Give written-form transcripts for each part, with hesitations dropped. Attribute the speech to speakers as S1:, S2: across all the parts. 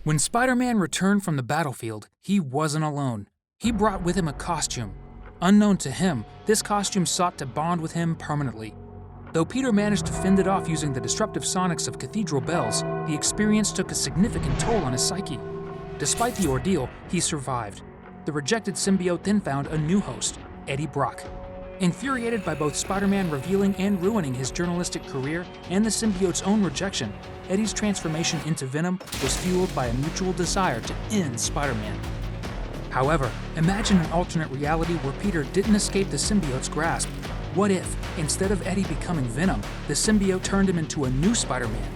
S1: When Spider-Man returned from the battlefield, he wasn't alone. He brought with him a costume. Unknown to him, this costume sought to bond with him permanently. Though Peter managed to fend it off using the disruptive sonics of cathedral bells, the experience took a significant toll on his psyche. Despite the ordeal, he survived. The rejected symbiote then found a new host, EddieBrock. Infuriated by both Spider-Man revealing and ruining his journalistic career and the symbiote's own rejection, Eddie's transformation into Venom was fueled by a mutual desire to end Spider-Man. However, imagine an alternate reality where Peter didn't escape the symbiote's grasp. What if, instead of Eddie becoming Venom, the symbiote turned him into a new Spider-Man?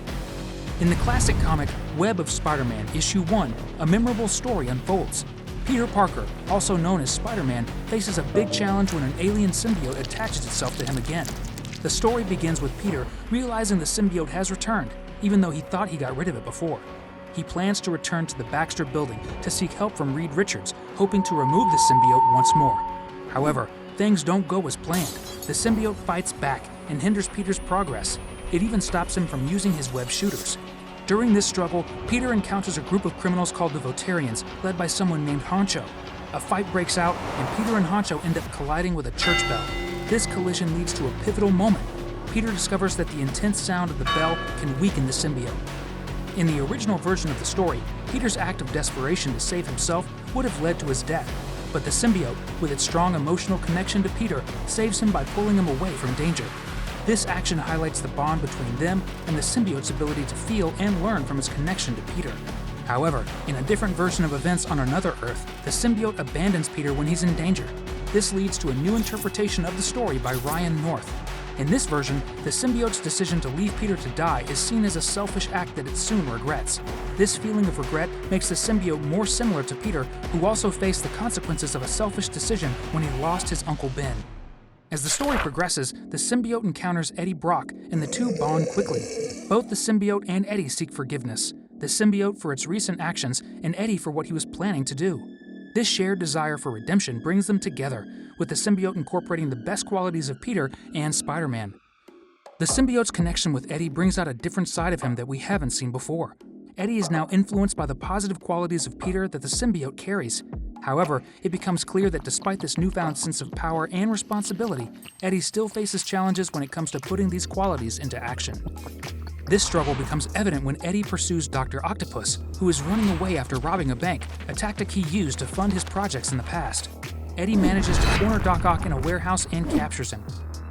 S1: In the classic comic Web of Spider-Man, Issue 1, a memorable story unfolds. Peter Parker, also known as Spider-Man, faces a big challenge when an alien symbiote attaches itself to him again. The story begins with Peter realizing the symbiote has returned, even though he thought he got rid of it before. He plans to return to the Baxter building to seek help from Reed Richards, hoping to remove the symbiote once more. However, things don't go as planned. The symbiote fights back and hinders Peter's progress. It even stops him from using his web shooters. During this struggle, Peter encounters a group of criminals called the Votarians, led by someone named Honcho. A fight breaks out, and Peter and Honcho end up colliding with a church bell. This collision leads to a pivotal moment. Peter discovers that the intense sound of the bell can weaken the symbiote. In the original version of the story, Peter's act of desperation to save himself would have led to his death, but the symbiote, with its strong emotional connection to Peter, saves him by pulling him away from danger. This action highlights the bond between them and the symbiote's ability to feel and learn from his connection to Peter. However, in a different version of events on another Earth, the symbiote abandons Peter when he's in danger. This leads to a new interpretation of the story by Ryan North. In this version, the symbiote's decision to leave Peter to die is seen as a selfish act that it soon regrets. This feeling of regret makes the symbiote more similar to Peter, who also faced the consequences of a selfish decision when he lost his Uncle Ben. As the story progresses, the symbiote encounters EddieBrock, and the two bond quickly. Both the symbiote and Eddie seek forgiveness, the symbiote for its recent actions and Eddie for what he was planning to do. This shared desire for redemption brings them together, with the symbiote incorporating the best qualities of Peter and Spider-Man. The symbiote's connection with Eddie brings out a different side of him that we haven't seen before. Eddie is now influenced by the positive qualities of Peter that the symbiote carries. However, it becomes clear that despite this newfound sense of power and responsibility, Eddie still faces challenges when it comes to putting these qualities into action. This struggle becomes evident when Eddie pursues Dr. Octopus, who is running away after robbing a bank, a tactic he used to fund his projects in the past. Eddie manages to corner Doc Ock in a warehouse and captures him.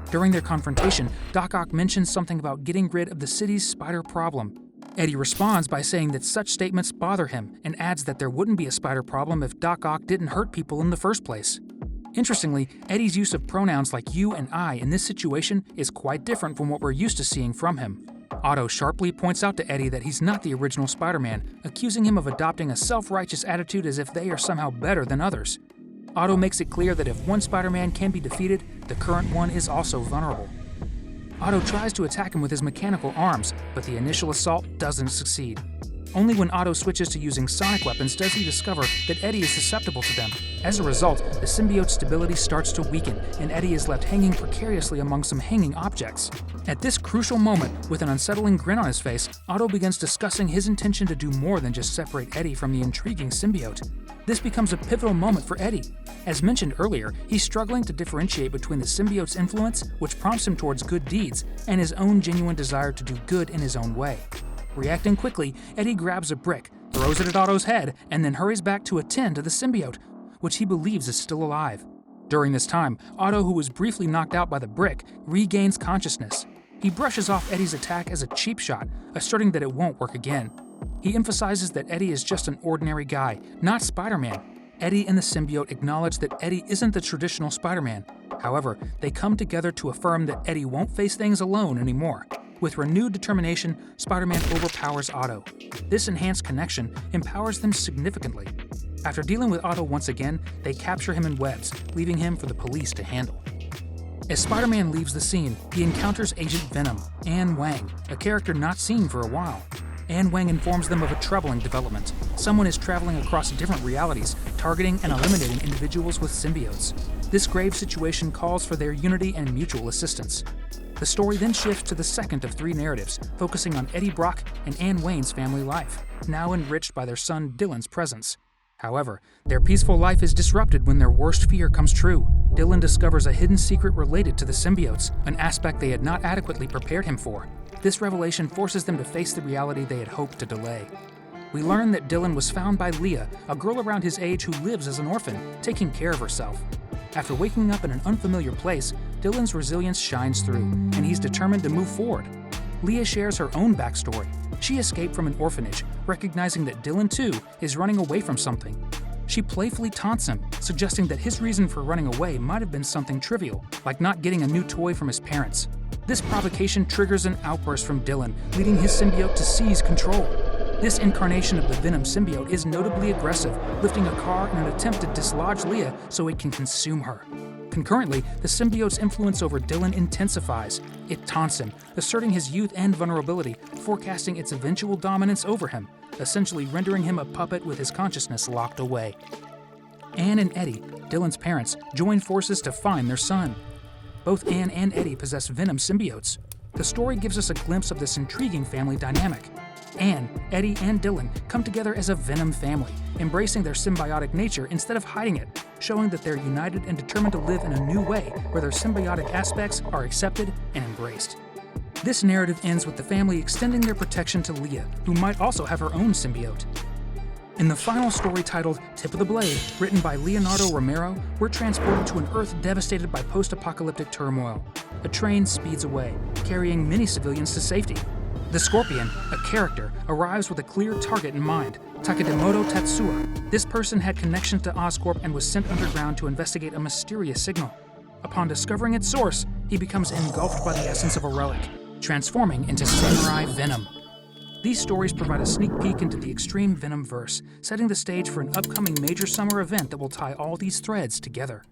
S1: During their confrontation, Doc Ock mentions something about getting rid of the city's spider problem. Eddie responds by saying that such statements bother him and adds that there wouldn't be a spider problem if Doc Ock didn't hurt people in the first place. Interestingly, Eddie's use of pronouns like you and I in this situation is quite different from what we're used to seeing from him. Otto sharply points out to Eddie that he's not the original Spider-Man, accusing him of adopting a self-righteous attitude as if they are somehow better than others. Otto makes it clear that if one Spider-Man can be defeated, the current one is also vulnerable. Otto tries to attack him with his mechanical arms, but the initial assault doesn't succeed. Only when Otto switches to using sonic weapons does he discover that Eddie is susceptible to them. As a result, the symbiote's stability starts to weaken, and Eddie is left hanging precariously among some hanging objects. At this crucial moment, with an unsettling grin on his face, Otto begins discussing his intention to do more than just separate Eddie from the intriguing symbiote. This becomes a pivotal moment for Eddie. As mentioned earlier, he's struggling to differentiate between the symbiote's influence, which prompts him towards good deeds, and his own genuine desire to do good in his own way. Reacting quickly, Eddie grabs a brick, throws it at Otto's head, and then hurries back to attend to the symbiote, which he believes is still alive. During this time, Otto, who was briefly knocked out by the brick, regains consciousness. He brushes off Eddie's attack as a cheap shot, asserting that it won't work again. He emphasizes that Eddie is just an ordinary guy, not Spider-Man. Eddie and the symbiote acknowledge that Eddie isn't the traditional Spider-Man. However, they come together to affirm that Eddie won't face things alone anymore. With renewed determination, Spider-Man overpowers Otto. This enhanced connection empowers them significantly. After dealing with Otto once again, they capture him in webs, leaving him for the police to handle. As Spider-Man leaves the scene, he encounters Agent Venom, Anne Wang, a character not seen for a while. Anne Wang informs them of a troubling development. Someone is traveling across different realities, targeting and eliminating individuals with symbiotes. This grave situation calls for their unity and mutual assistance. The story then shifts to the second of 3 narratives, focusing on EddieBrock and Anne Wayne's family life, now enriched by their son Dylan's presence. However, their peaceful life is disrupted when their worst fear comes true. Dylan discovers a hidden secret related to the symbiotes, an aspect they had not adequately prepared him for. This revelation forces them to face the reality they had hoped to delay. We learn that Dylan was found by Leah, a girl around his age who lives as an orphan, taking care of herself. After waking up in an unfamiliar place, Dylan's resilience shines through, and he's determined to move forward. Leah shares her own backstory. She escaped from an orphanage, recognizing that Dylan, too, is running away from something. She playfully taunts him, suggesting that his reason for running away might have been something trivial, like not getting a new toy from his parents. This provocation triggers an outburst from Dylan, leading his symbiote to seize control. This incarnation of the Venom symbiote is notably aggressive, lifting a car in an attempt to dislodge Leah so it can consume her. Concurrently, the symbiote's influence over Dylan intensifies. It taunts him, asserting his youth and vulnerability, forecasting its eventual dominance over him, essentially rendering him a puppet with his consciousness locked away. Anne and Eddie, Dylan's parents, join forces to find their son. Both Anne and Eddie possess Venom symbiotes. The story gives us a glimpse of this intriguing family dynamic. Anne, Eddie, and Dylan come together as a Venom family, embracing their symbiotic nature instead of hiding it, showing that they're united and determined to live in a new way where their symbiotic aspects are accepted and embraced. This narrative ends with the family extending their protection to Leah, who might also have her own symbiote. In the final story titled Tip of the Blade, written by Leonardo Romero, we're transported to an Earth devastated by post-apocalyptic turmoil. A train speeds away, carrying many civilians to safety. The Scorpion, a character, arrives with a clear target in mind, Takedemoto Tetsuya. This person had connections to Oscorp and was sent underground to investigate a mysterious signal. Upon discovering its source, he becomes engulfed by the essence of a relic, transforming into Samurai Venom. These stories provide a sneak peek into the extreme Venom verse, setting the stage for an upcoming major summer event that will tie all these threads together.